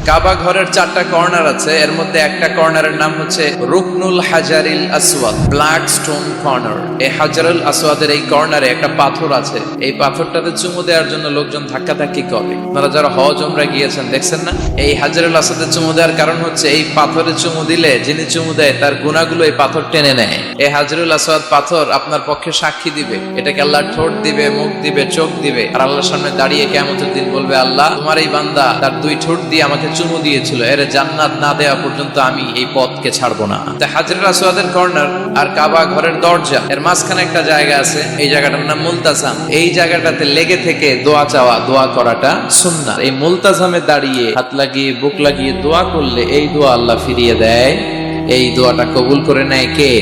কাবা ঘরের 4টা কর্নার আছে, এর মধ্যে একটা কর্নারের নাম হচ্ছে রুকনুল হাজারিল আসওয়াদ, ব্ল্যাক স্টোন কর্নার। এই হাজারুল আসওয়াদের এই কর্নারে একটা পাথর আছে, এই পাথরটাতে চুমু দেওয়ার জন্য লোকজন ধাক্কাধাক্কি করে। আপনারা যারা হজ উমরা গিয়েছেন দেখছেন না, এই হাজারুল আসওয়াদে চুমু দেওয়ার কারণ হচ্ছে এই পাথরে চুমু দিলে যিনি চুমু দেয় তার গুনাহগুলো এই পাথর টেনে নেয়। এই হাজারুল আসওয়াদ পাথর আপনার পক্ষে সাক্ষী দিবে, এটাকে আল্লাহ ঠোঁট দিবে, মুখ দিবে, চোখ দিবে, আর আল্লাহর সামনে দাঁড়িয়ে কিয়ামতের দিন বলবে, আল্লাহ তোমার এই বান্দা তার 2 ঠোঁট দিয়ে আমাকে চুমু দিয়েছিল, এর জান্নাত না দেওয়া পর্যন্ত আমি এই পথকে ছাড়বো না। হাজরুল আসওয়াদের কর্নার আর কাবা ঘরের দরজা এর মাঝখানে একটা জায়গা আছে, এই জায়গাটার নাম মুলতাজাম। এই জায়গাটাতে লেগে থেকে দোয়া চাওয়া, দোয়া করাটা সুন্নাহ। এই মুলতাজামে দাঁড়িয়ে হাত লাগিয়ে বুক লাগিয়ে দোয়া করলে এই দোয়া আল্লাহ ফিরিয়ে দেয়। এই দোয়াটা কবুল করে নেয় কে?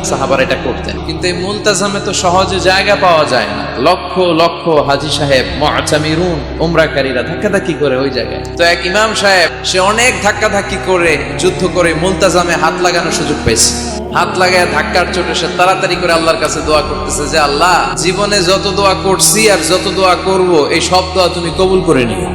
সাহাবারা এটা করতেন। কিন্তু এই মুলতাজামে তো সহজে জায়গা পাওয়া যায় না, লক্ষ লক্ষ হাজী সাহেব মুআতামিরুন উমরাকারীরা ধাক্কাধাক্কি করে ওই জায়গায়। তো এক ইমাম সাহেব সে অনেক ধাক্কাধাক্কি করে যুদ্ধ করে মুলতাজামে হাত লাগানোর সুযোগ পেয়েছে। হাত লাগায় ধাক্কার চোটে সে তাড়াতাড়ি করে আল্লাহর কাছে দোয়া করতেছে যে, আল্লাহ জীবনে যত দোয়া করছি আর যত দোয়া করব এই সব দোয়া তুমি কবুল করে নিও।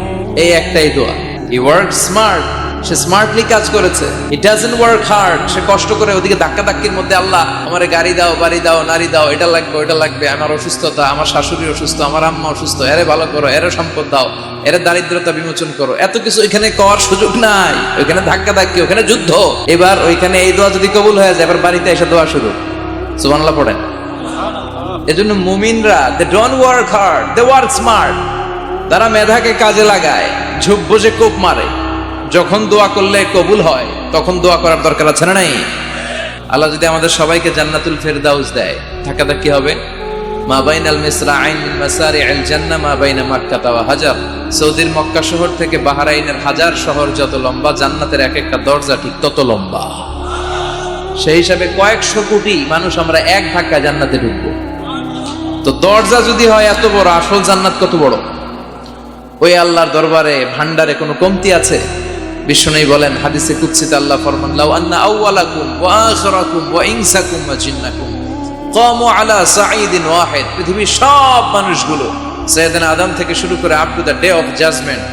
এই একটাই দোয়া। He work smart, say smartly কাজ করেছে। ইট ডাজন্ট ওয়ার্ক হার্ড, সে কষ্ট করে ওদিকে ধাক্কাধাক্কির মধ্যে, আল্লাহ আমারে গাড়ি দাও, বাড়ি দাও, নারী দাও, এটা লাগবে ওটা লাগবে, আমার অসুস্থতা, আমার শাশুড়ি অসুস্থ, আমার আম্মা অসুস্থ, এরে ভালো করো, এরে সম্পদ দাও, এর দারিদ্রতা বিমোচন করো, এত কিছু এখানে করার সুযোগ নাই। ওইখানে ধাক্কাধাক্কি, ওখানে যুদ্ধ। এবার ওইখানে এই দোয়া যদি কবুল হয়ে যায়, এবার বাড়িতে এসে দোয়া শুরু। সুবহানাল্লাহ পড়েন। এজন্য মুমিনরা they don't work hard, they work smart. তারা মেধাকে কাজে লাগায়, ঝুপ বুঝে কোপ মারে। যখন দোয়া করলে কবুল হয় তখন দোয়া করার দরকার আছে না নাই? আল্লাহ যদি আমাদের সবাইকে জান্নাতুল ফেরদাউস দেয়, ধাক্কাধাক্কি হবে। মা বাইনাল মিসরাআইন মিন মাসারি'আল জান্নাহ মা বাইনা মাক্কা ওয়া হাজার। সৌদির মক্কা শহর থেকে বাহরাইনের হাজার শহর যত লম্বা, জান্নাতের এক একটা দরজা ঠিক তত লম্বা। সেই হিসাবে কয়েকশো কোটি মানুষ আমরা এক ধাক্কা জান্নাতে ঢুকবো। তো দরজা যদি হয় এত বড়, আসল জান্নাত কত বড়? ওই আল্লাহর দরবারে ভান্ডারে কোনো কমতি আছে? বিশ্বনবী বলেন হাদিসে কুদসিতে আল্লাহ ফরমান, লাউ আন্না আউওয়ালাকুম ওয়া আখিরাকুম ওয়া ইনসাকুম ওয়া জিন্নাকুম কামু আলা সাঈদিন ওয়াহিদ। পৃথিবীর সব মানুষগুলো সাইয়েদনা আদম থেকে শুরু করে up to the day of judgement,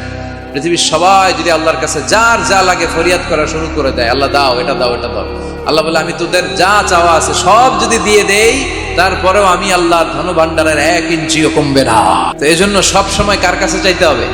পৃথিবীর সবাই যদি আল্লাহর কাছে যার যা লাগে ফরিয়াদ করা শুরু করে দেয়, আল্লাহ দাও, এটা দাও, এটা দাও, আল্লাহ বলে আমি তোদের যা চাওয়া আছে সব যদি দিয়ে দেই, তারপরেও আমি আল্লাহ ধন ভান্ডারের 1 ইঞ্চিও কমবে না। তো এই জন্য সবসময় কার কাছে চাইতে হবে?